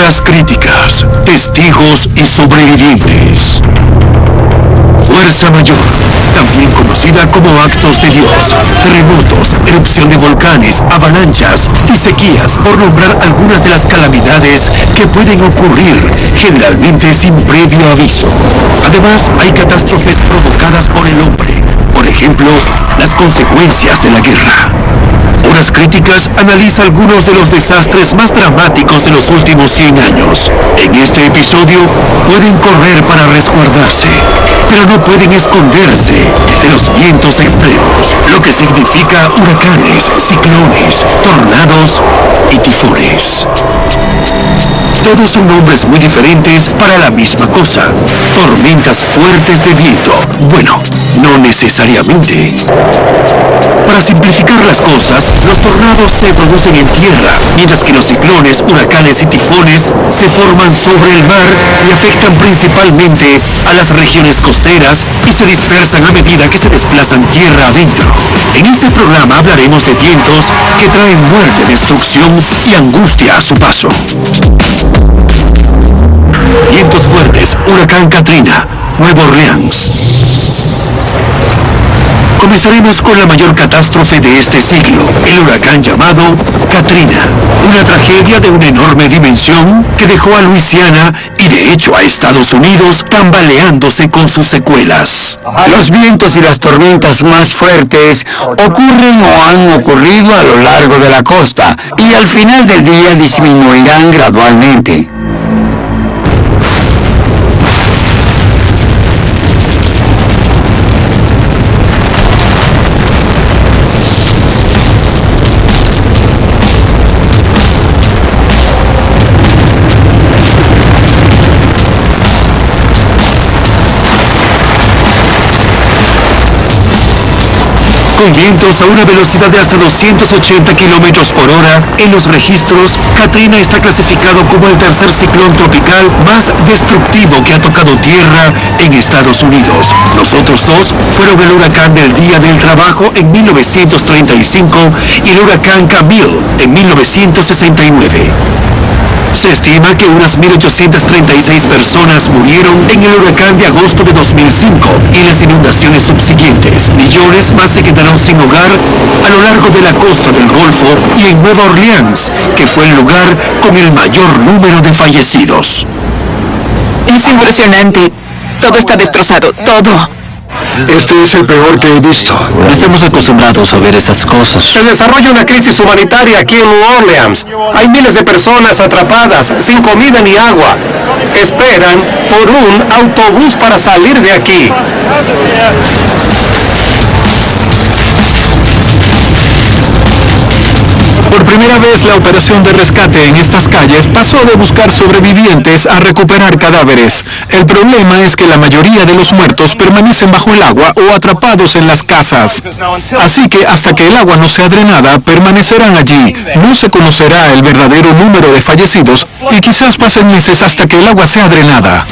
Horas críticas, testigos y sobrevivientes. Fuerza mayor, también conocida como actos de Dios, terremotos, erupción de volcanes, avalanchas y sequías, por nombrar algunas de las calamidades que pueden ocurrir, generalmente sin previo aviso. Además, hay catástrofes provocadas por el hombre, por ejemplo, las consecuencias de la guerra. Horas Críticas analiza algunos de los desastres más dramáticos de los últimos 100 años. En este episodio pueden correr para resguardarse, pero no pueden esconderse de los vientos extremos, lo que significa huracanes, ciclones, tornados y tifones. Todos son nombres muy diferentes para la misma cosa: tormentas fuertes de viento. Bueno, no necesariamente. Para simplificar las cosas, los tornados se producen en tierra, mientras que los ciclones, huracanes y tifones se forman sobre el mar y afectan principalmente a las regiones costeras y se dispersan a medida que se desplazan tierra adentro. En este programa hablaremos de vientos que traen muerte, destrucción y angustia a su paso. Vientos fuertes, huracán Katrina, Nueva Orleans. Comenzaremos con la mayor catástrofe de este siglo, el huracán llamado Katrina. Una tragedia de una enorme dimensión que dejó a Luisiana y de hecho a Estados Unidos tambaleándose con sus secuelas. Los vientos y las tormentas más fuertes ocurren o han ocurrido a lo largo de la costa y al final del día disminuirán gradualmente. Con vientos a una velocidad de hasta 280 kilómetros por hora, en los registros, Katrina está clasificado como el tercer ciclón tropical más destructivo que ha tocado tierra en Estados Unidos. Los otros dos fueron el huracán del Día del Trabajo en 1935 y el huracán Camille en 1969. Se estima que unas 1.836 personas murieron en el huracán de agosto de 2005 y las inundaciones subsiguientes. Millones más se quedaron sin hogar a lo largo de la costa del Golfo y en Nueva Orleans, que fue el lugar con el mayor número de fallecidos. Es impresionante. Todo está destrozado, todo. Este es el peor que he visto. Estamos acostumbrados a ver esas cosas. Se desarrolla una crisis humanitaria aquí en New Orleans. Hay miles de personas atrapadas, sin comida ni agua. Esperan por un autobús para salir de aquí. Por primera vez, la operación de rescate en estas calles pasó de buscar sobrevivientes a recuperar cadáveres. El problema es que la mayoría de los muertos permanecen bajo el agua o atrapados en las casas. Así que hasta que el agua no sea drenada, permanecerán allí. No se conocerá el verdadero número de fallecidos y quizás pasen meses hasta que el agua sea drenada.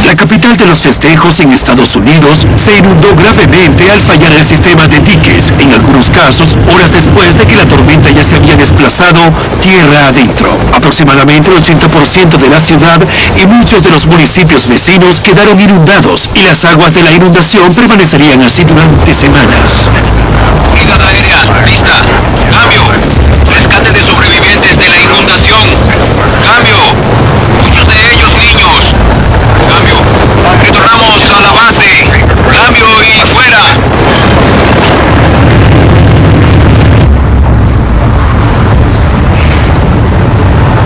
La capital de los festejos en Estados Unidos se inundó gravemente al fallar el sistema de diques, en algunos casos horas después de que la tormenta ya se había desplazado tierra adentro. Aproximadamente el 80% de la ciudad y muchos de los municipios vecinos quedaron inundados y las aguas de la inundación permanecerían así durante semanas. Unidad aérea, lista. Cambio. Rescate de sobrevivientes de la inundación. Cambio. Muchos de ellos niños. Cambio. Retornamos a la base. Cambio y fuera.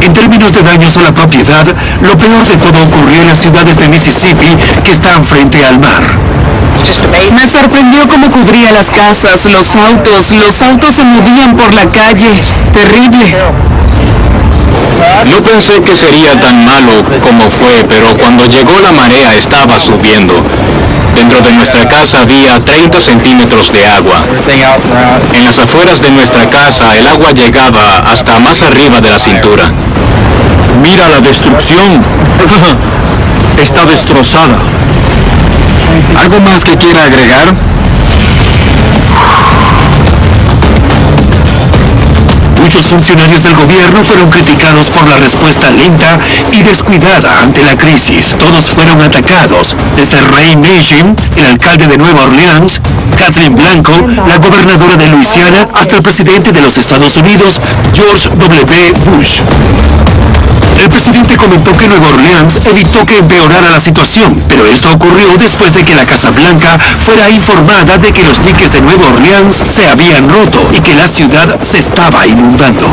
En términos de daños a la propiedad, lo peor de todo ocurrió en las ciudades de Mississippi que están frente al mar. Me sorprendió cómo cubría las casas, los autos se movían por la calle. Terrible. No pensé que sería tan malo como fue, pero cuando llegó la marea estaba subiendo. Dentro de nuestra casa había 30 centímetros de agua. En las afueras de nuestra casa el agua llegaba hasta más arriba de la cintura. Mira la destrucción. Está destrozada. ¿Algo más que quiera agregar? Muchos funcionarios del gobierno fueron criticados por la respuesta lenta y descuidada ante la crisis. Todos fueron atacados, desde Ray Nagin, el alcalde de Nueva Orleans, Kathleen Blanco, la gobernadora de Luisiana, hasta el presidente de los Estados Unidos, George W. Bush. El presidente comentó que Nueva Orleans evitó que empeorara la situación, pero esto ocurrió después de que la Casa Blanca fuera informada de que los diques de Nueva Orleans se habían roto y que la ciudad se estaba inundando.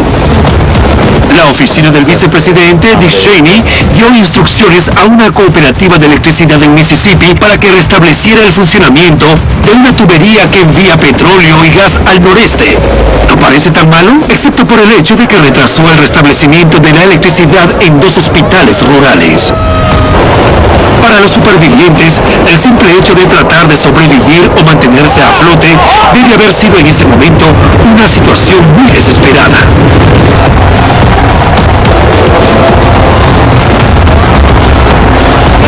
La oficina del vicepresidente Dick Cheney dio instrucciones a una cooperativa de electricidad en Mississippi para que restableciera el funcionamiento de una tubería que envía petróleo y gas al noreste. ¿No parece tan malo? Excepto por el hecho de que retrasó el restablecimiento de la electricidad en 2 hospitales rurales. Para los supervivientes, el simple hecho de tratar de sobrevivir o mantenerse a flote debe haber sido en ese momento una situación muy desesperada.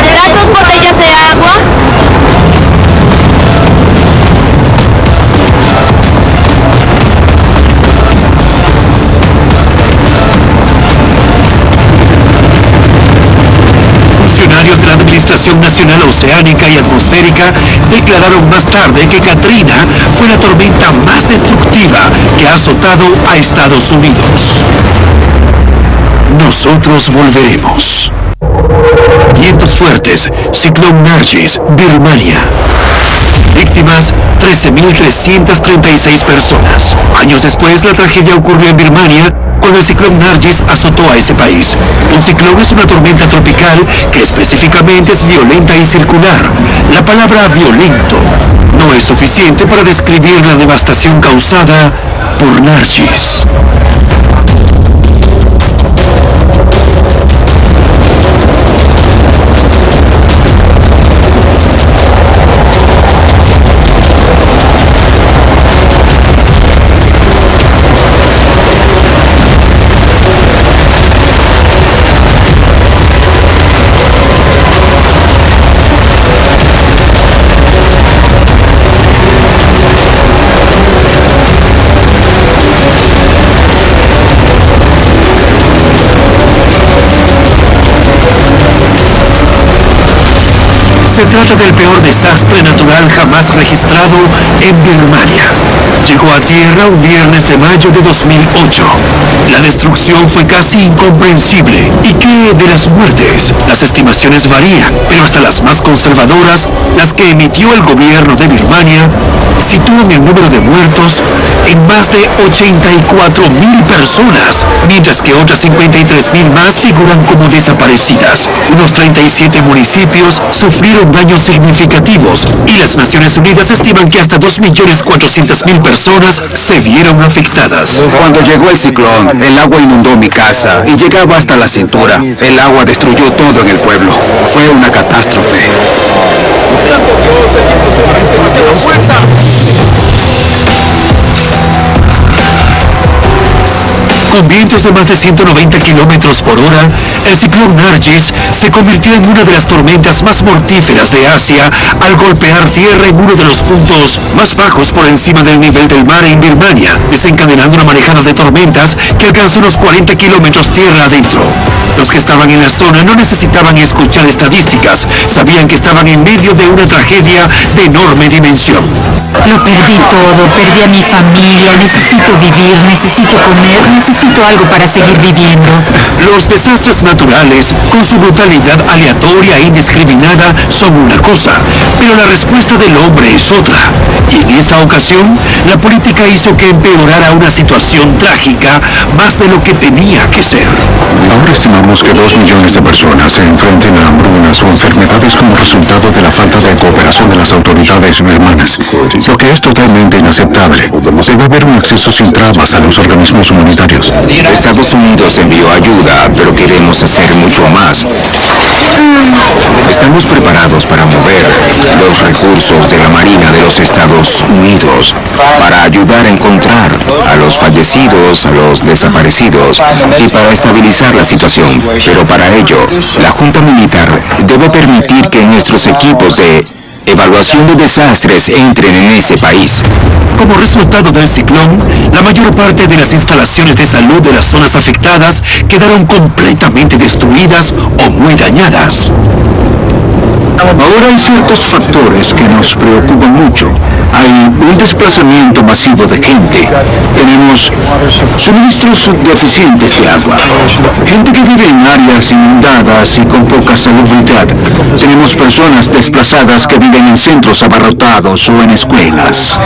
¿Me das 2 botellas de agua? Funcionarios de la Administración Nacional Oceánica y Atmosférica declararon más tarde que Katrina fue la tormenta más destructiva que ha azotado a Estados Unidos. Nosotros volveremos. Vientos fuertes, ciclón Nargis, Birmania. Víctimas, 13.336 personas. Años después, la tragedia ocurrió en Birmania, cuando el ciclón Nargis azotó a ese país. Un ciclón es una tormenta tropical que específicamente es violenta y circular. La palabra violento no es suficiente para describir la devastación causada por Nargis. Se trata del peor desastre natural jamás registrado en Birmania. Llegó a tierra un viernes de mayo de 2008. La destrucción fue casi incomprensible. ¿Y qué de las muertes? Las estimaciones varían, pero hasta las más conservadoras, las que emitió el gobierno de Birmania, sitúan el número de muertos en más de 84.000 personas, mientras que otras 53.000 más figuran como desaparecidas. Unos 37 municipios sufrieron daños significativos y las Naciones Unidas estiman que hasta 2.400.000 personas se vieron afectadas. Cuando llegó el ciclón, el agua inundó mi casa y llegaba hasta la cintura. El agua destruyó todo en el pueblo. Fue una catástrofe. ¡Santo Dios! ¡El viento es demasiada fuerza! Con vientos de más de 190 kilómetros por hora, el ciclón Nargis se convirtió en una de las tormentas más mortíferas de Asia al golpear tierra en uno de los puntos más bajos por encima del nivel del mar en Birmania, desencadenando una marejada de tormentas que alcanzó unos 40 kilómetros tierra adentro. Los que estaban en la zona no necesitaban escuchar estadísticas, sabían que estaban en medio de una tragedia de enorme dimensión. Lo perdí todo, perdí a mi familia, necesito vivir, necesito comer, necesito algo para seguir viviendo. Los desastres naturales, con su brutalidad aleatoria e indiscriminada, son una cosa, pero la respuesta del hombre es otra. Y en esta ocasión, la política hizo que empeorara una situación trágica más de lo que tenía que ser. Ahora estimamos que 2 millones de personas se enfrenten a hambrunas o enfermedades como resultado de la falta de cooperación de las autoridades birmanas, lo que es totalmente inaceptable. Debe haber un acceso sin trabas a los organismos humanitarios. Estados Unidos envió ayuda, pero queremos hacer mucho más. Estamos preparados para mover los recursos de la Marina de los Estados Unidos para ayudar a encontrar a los fallecidos, a los desaparecidos y para estabilizar la situación. Pero para ello, la Junta Militar debe permitir que nuestros equipos de Evaluación de desastres entren en ese país. Como resultado del ciclón, la mayor parte de las instalaciones de salud de las zonas afectadas quedaron completamente destruidas o muy dañadas. Ahora hay ciertos factores que nos preocupan mucho. Hay un desplazamiento masivo de gente. Tenemos suministros deficientes de agua. Gente que vive en áreas inundadas y con poca salubridad. Tenemos personas desplazadas que viven en centros abarrotados o en escuelas.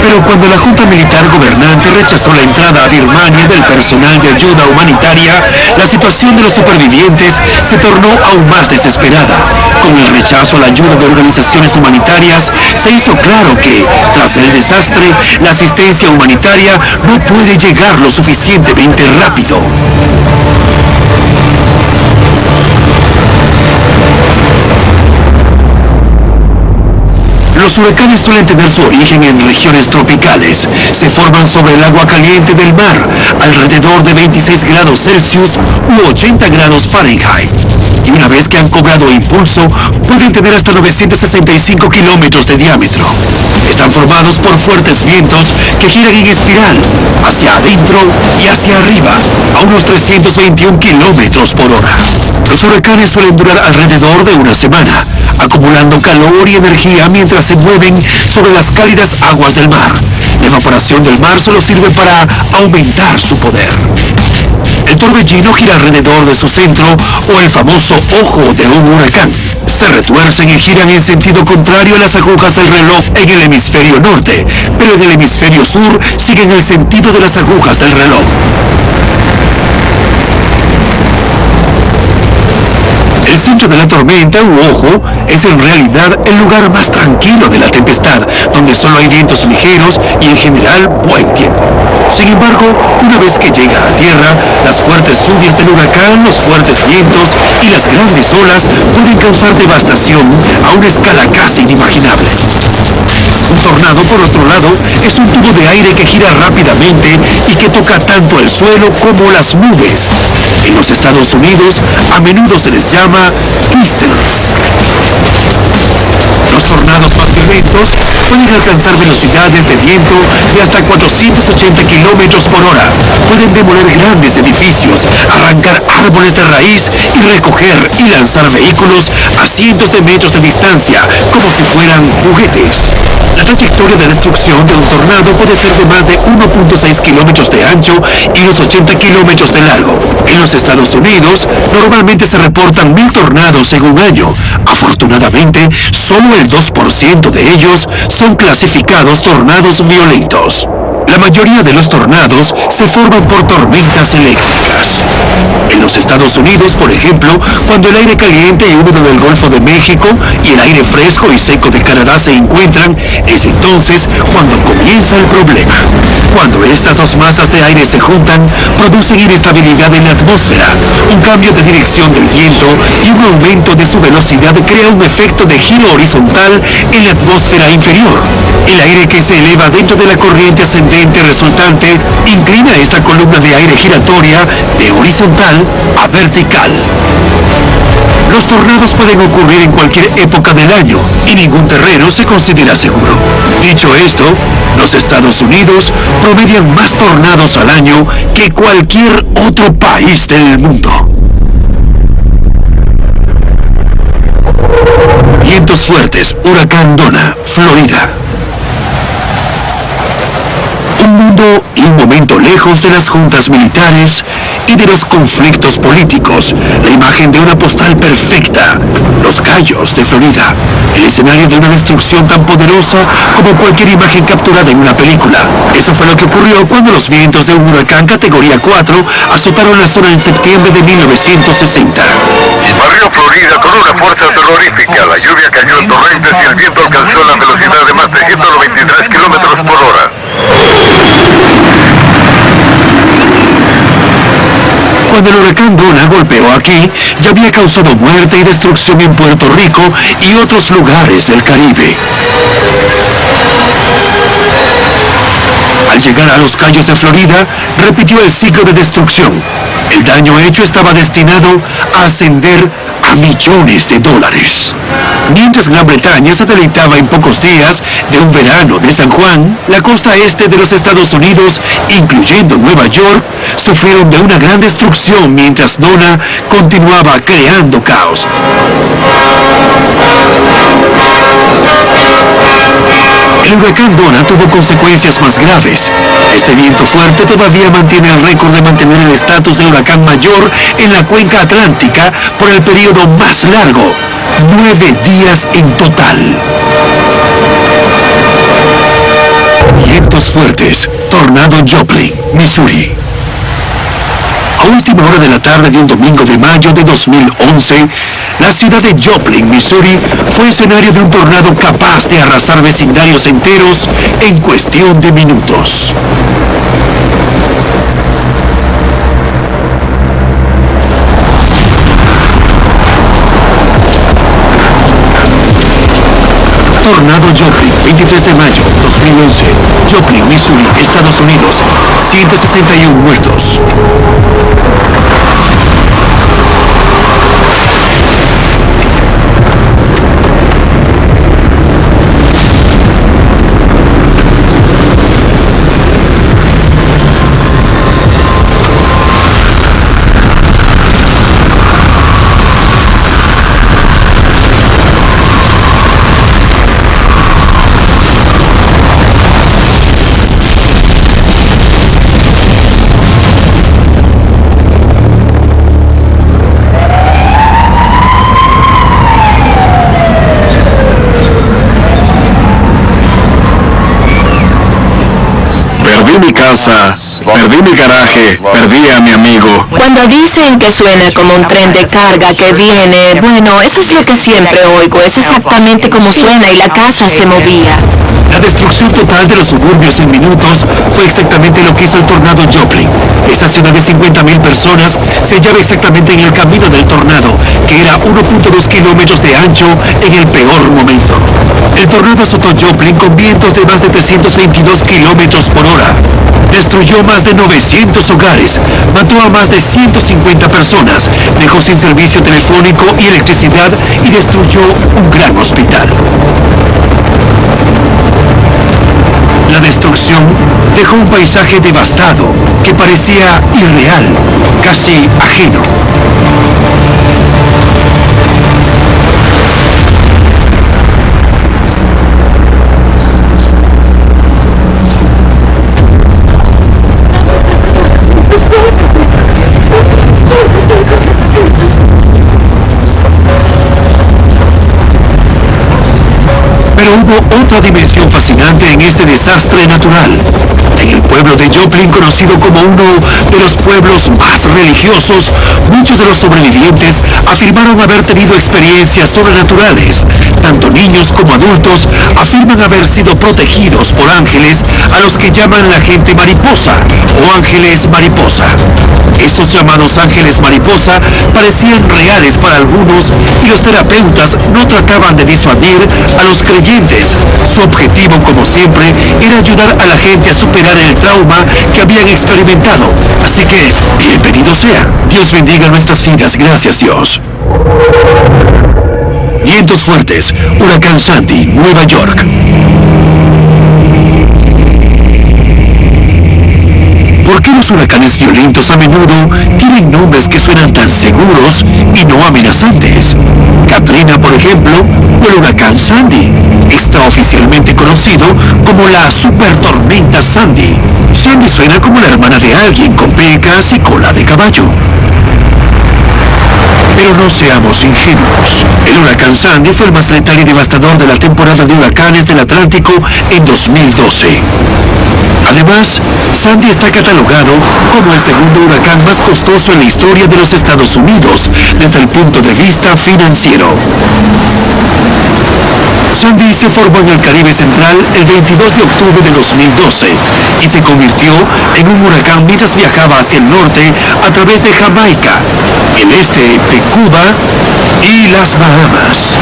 Pero cuando la Junta Militar Gobernante rechazó la entrada a Birmania del personal de ayuda humanitaria, la situación de los supervivientes se tornó aún más desesperada. Con el rechazo a la ayuda de organizaciones humanitarias, se hizo claro que, tras el desastre, la asistencia humanitaria no puede llegar lo suficientemente rápido. Los huracanes suelen tener su origen en regiones tropicales. Se forman sobre el agua caliente del mar, alrededor de 26 grados Celsius u 80 grados Fahrenheit. Y una vez que han cobrado impulso, pueden tener hasta 965 kilómetros de diámetro. Están formados por fuertes vientos que giran en espiral, hacia adentro y hacia arriba, a unos 321 kilómetros por hora. Los huracanes suelen durar alrededor de una semana, acumulando calor y energía mientras se mueven sobre las cálidas aguas del mar. La evaporación del mar solo sirve para aumentar su poder. El torbellino gira alrededor de su centro o el famoso ojo de un huracán. Se retuercen y giran en sentido contrario a las agujas del reloj en el hemisferio norte, pero en el hemisferio sur siguen el sentido de las agujas del reloj. El centro de la tormenta u ojo es en realidad el lugar más tranquilo de la tempestad, donde solo hay vientos ligeros y en general buen tiempo. Sin embargo, una vez que llega a tierra, las fuertes lluvias del huracán, los fuertes vientos y las grandes olas pueden causar devastación a una escala casi inimaginable. Un tornado, por otro lado, es un tubo de aire que gira rápidamente y que toca tanto el suelo como las nubes. En los Estados Unidos, a menudo se les llama twisters. Los tornados más violentos pueden alcanzar velocidades de viento de hasta 480 kilómetros por hora. Pueden demoler grandes edificios, arrancar árboles de raíz y recoger y lanzar vehículos a cientos de metros de distancia, como si fueran juguetes. La trayectoria de destrucción de un tornado puede ser de más de 1.6 kilómetros de ancho y unos 80 kilómetros de largo. En los Estados Unidos, normalmente se reportan 1000 tornados en un año. Afortunadamente, solo el 2% de ellos son clasificados tornados violentos. La mayoría de los tornados se forman por tormentas eléctricas. En los Estados Unidos, por ejemplo, cuando el aire caliente y húmedo del Golfo de México y el aire fresco y seco de Canadá se encuentran, es entonces cuando comienza el problema. Cuando estas dos masas de aire se juntan, producen inestabilidad en la atmósfera. Un cambio de dirección del viento y un aumento de su velocidad crea un efecto de giro horizontal en la atmósfera inferior. El aire que se eleva dentro de la corriente ascendente resultante inclina esta columna de aire giratoria de horizontal a vertical. Los tornados pueden ocurrir en cualquier época del año y ningún terreno se considera seguro. Dicho esto, los Estados Unidos promedian más tornados al año que cualquier otro país del mundo. Vientos fuertes, huracán Donna, Florida. Un mundo y un momento lejos de las juntas militares y de los conflictos políticos. La imagen de una postal perfecta. Los Cayos de Florida. El escenario de una destrucción tan poderosa como cualquier imagen capturada en una película. Eso fue lo que ocurrió cuando los vientos de un huracán categoría 4 azotaron la zona en septiembre de 1960. Barrió Florida con una fuerza terrorífica. La lluvia cayó en torrentes y el viento alcanzó la velocidad de más de 193 kilómetros por hora. Cuando el huracán Donna golpeó aquí, ya había causado muerte y destrucción en Puerto Rico y otros lugares del Caribe. Al llegar a los Cayos de Florida, repitió el ciclo de destrucción. El daño hecho estaba destinado a ascender a millones de dólares. Mientras Gran Bretaña se deleitaba en pocos días de un verano de San Juan, la costa este de los Estados Unidos, incluyendo Nueva York, sufrieron de una gran destrucción mientras Donna continuaba creando caos. El huracán Donna tuvo consecuencias más graves. Este viento fuerte todavía mantiene el récord de mantener el estatus de huracán mayor en la cuenca atlántica por el periodo más largo, 9 días en total. Vientos fuertes, tornado Joplin, Missouri. A última hora de la tarde de un domingo de mayo de 2011, la ciudad de Joplin, Missouri, fue escenario de un tornado capaz de arrasar vecindarios enteros en cuestión de minutos. Tornado Joplin, 23 de mayo 2011, Joplin, Missouri, Estados Unidos, 161 muertos. Perdí mi casa, perdí mi garaje, perdí a mi amigo. Cuando dicen que suena como un tren de carga que viene, bueno, eso es lo que siempre oigo, es exactamente como suena y la casa se movía. La destrucción total de los suburbios en minutos fue exactamente lo que hizo el tornado Joplin. Esta ciudad de 50,000 personas se hallaba exactamente en el camino del tornado, que era 1.2 kilómetros de ancho en el peor momento. El tornado azotó Joplin con vientos de más de 322 kilómetros por hora. Destruyó más de 900 hogares, mató a más de 150 personas, dejó sin servicio telefónico y electricidad y destruyó un gran hospital. La destrucción dejó un paisaje devastado que parecía irreal, casi ajeno. Pero hubo otra dimensión fascinante en este desastre natural. En el pueblo de Joplin, conocido como uno de los pueblos más religiosos, muchos de los sobrevivientes afirmaron haber tenido experiencias sobrenaturales. Tanto niños como adultos afirman haber sido protegidos por ángeles a los que llaman la gente mariposa o ángeles mariposa. Estos llamados ángeles mariposa parecían reales para algunos y los terapeutas no trataban de disuadir a los creyentes. Su objetivo, como siempre, era ayudar a la gente a superar el trauma que habían experimentado. Así que, bienvenido sea. Dios bendiga nuestras vidas. Gracias, Dios. Vientos fuertes. Huracán Sandy, Nueva York. ¿Por qué los huracanes violentos a menudo tienen nombres que suenan tan seguros y no amenazantes? Katrina, por ejemplo, o el huracán Sandy, está oficialmente conocido como la supertormenta Sandy. Sandy suena como la hermana de alguien con pecas y cola de caballo. Pero no seamos ingenuos. El huracán Sandy fue el más letal y devastador de la temporada de huracanes del Atlántico en 2012. Además, Sandy está catalogado como el segundo huracán más costoso en la historia de los Estados Unidos desde el punto de vista financiero. Sandy se formó en el Caribe Central el 22 de octubre de 2012 y se convirtió en un huracán mientras viajaba hacia el norte a través de Jamaica, el este de Cuba y las Bahamas.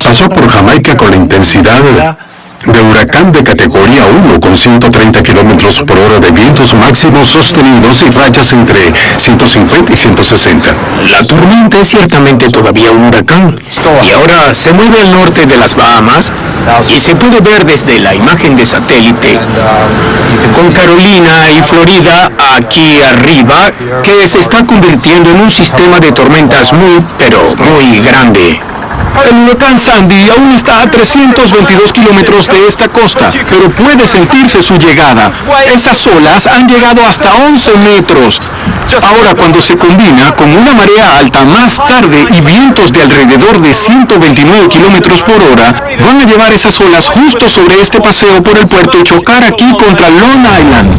Pasó por Jamaica con la intensidad de huracán de categoría 1 con 130 kilómetros kilómetros por hora de vientos máximos sostenidos y rachas entre 150 y 160. La tormenta es ciertamente todavía un huracán y ahora se mueve al norte de las Bahamas y se puede ver desde la imagen de satélite con Carolina y Florida aquí arriba, que se está convirtiendo en un sistema de tormentas pero muy grande. El huracán Sandy aún está a 322 kilómetros de esta costa, pero puede sentirse su llegada. Esas olas han llegado hasta 11 metros. Ahora, cuando se combina con una marea alta más tarde y vientos de alrededor de 129 kilómetros por hora, van a llevar esas olas justo sobre este paseo por el puerto y chocar aquí contra Long Island.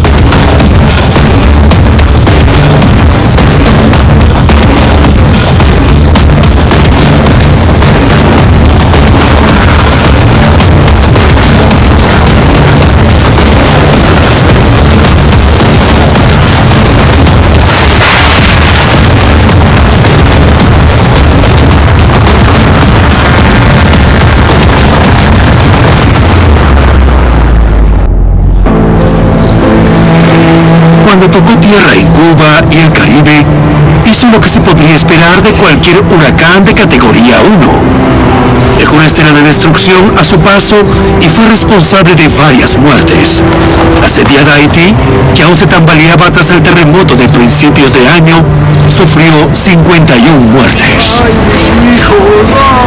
Cuando tocó tierra en Cuba y el Caribe, hizo lo que se podría esperar de cualquier huracán de categoría 1. Dejó una estela de destrucción a su paso y fue responsable de varias muertes. Asediada Haití, que aún se tambaleaba tras el terremoto de principios de año, sufrió 51 muertes.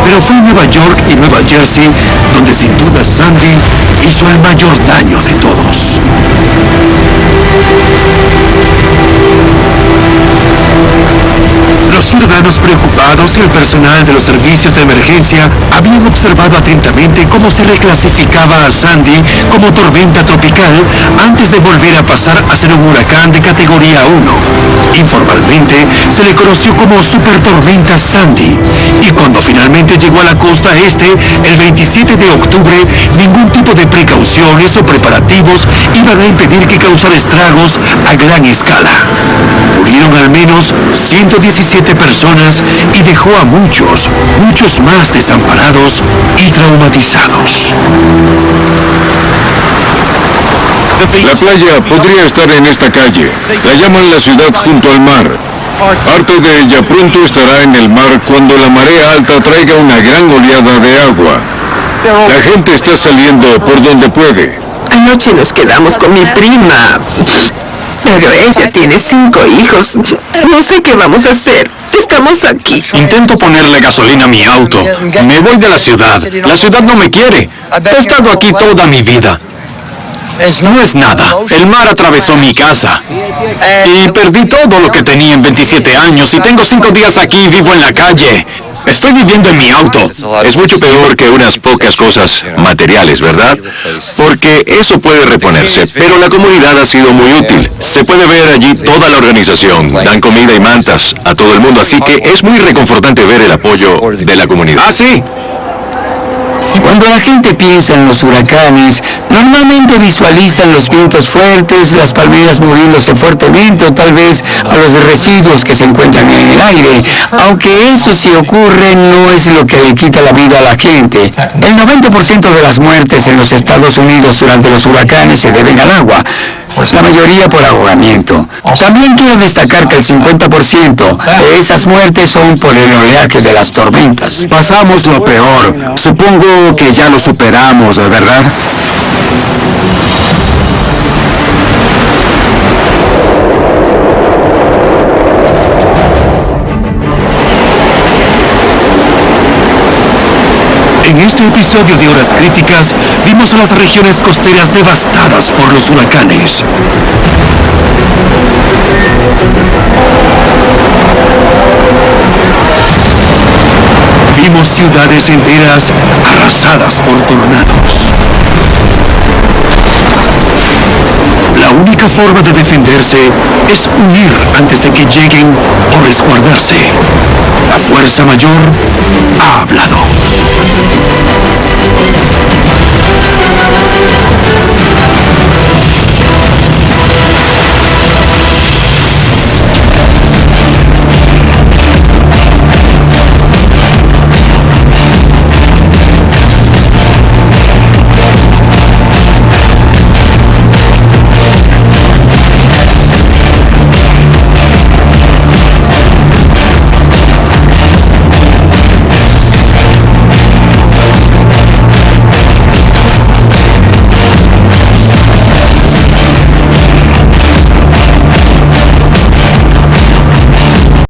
Pero fue en Nueva York y Nueva Jersey donde sin duda Sandy hizo el mayor daño de todos. Los ciudadanos preocupados y el personal de los servicios de emergencia habían observado atentamente cómo se reclasificaba a Sandy como tormenta tropical antes de volver a pasar a ser un huracán de categoría 1. Informalmente se le conoció como supertormenta Sandy, y cuando finalmente llegó a la costa este el 27 de octubre, ningún tipo de precauciones o preparativos iban a impedir que causara estragos a gran escala. Murieron al menos 117 personas y dejó a muchos más desamparados y traumatizados. La playa podría estar en esta calle. La llaman la ciudad junto al mar. Parte de ella pronto estará en el mar cuando la marea alta traiga una gran oleada de agua. La gente está saliendo por donde puede. Anoche nos quedamos con mi prima, pero ella tiene 5 hijos. No sé qué vamos a hacer. Estamos aquí. Intento ponerle gasolina a mi auto. Me voy de la ciudad. La ciudad no me quiere. He estado aquí toda mi vida. No es nada. El mar atravesó mi casa. Y perdí todo lo que tenía en 27 años. Y tengo 5 días aquí y vivo en la calle. Estoy viviendo en mi auto. Es mucho peor que unas pocas cosas materiales, ¿verdad? Porque eso puede reponerse, pero la comunidad ha sido muy útil. Se puede ver allí toda la organización, dan comida y mantas a todo el mundo, así que es muy reconfortante ver el apoyo de la comunidad. Ah, sí. Cuando la gente piensa en los huracanes, normalmente visualizan los vientos fuertes, las palmeras moviéndose fuertemente o tal vez a los residuos que se encuentran en el aire. Aunque eso sí ocurre, no es lo que le quita la vida a la gente. El 90% de las muertes en los Estados Unidos durante los huracanes se deben al agua, la mayoría por ahogamiento. También quiero destacar que el 50% de esas muertes son por el oleaje de las tormentas. Pasamos lo peor. Supongo que ya lo superamos, ¿verdad? En este episodio de Horas Críticas, vimos a las regiones costeras devastadas por los huracanes. Vimos ciudades enteras arrasadas por tornados. La única forma de defenderse es huir antes de que lleguen o resguardarse. La fuerza mayor ha hablado.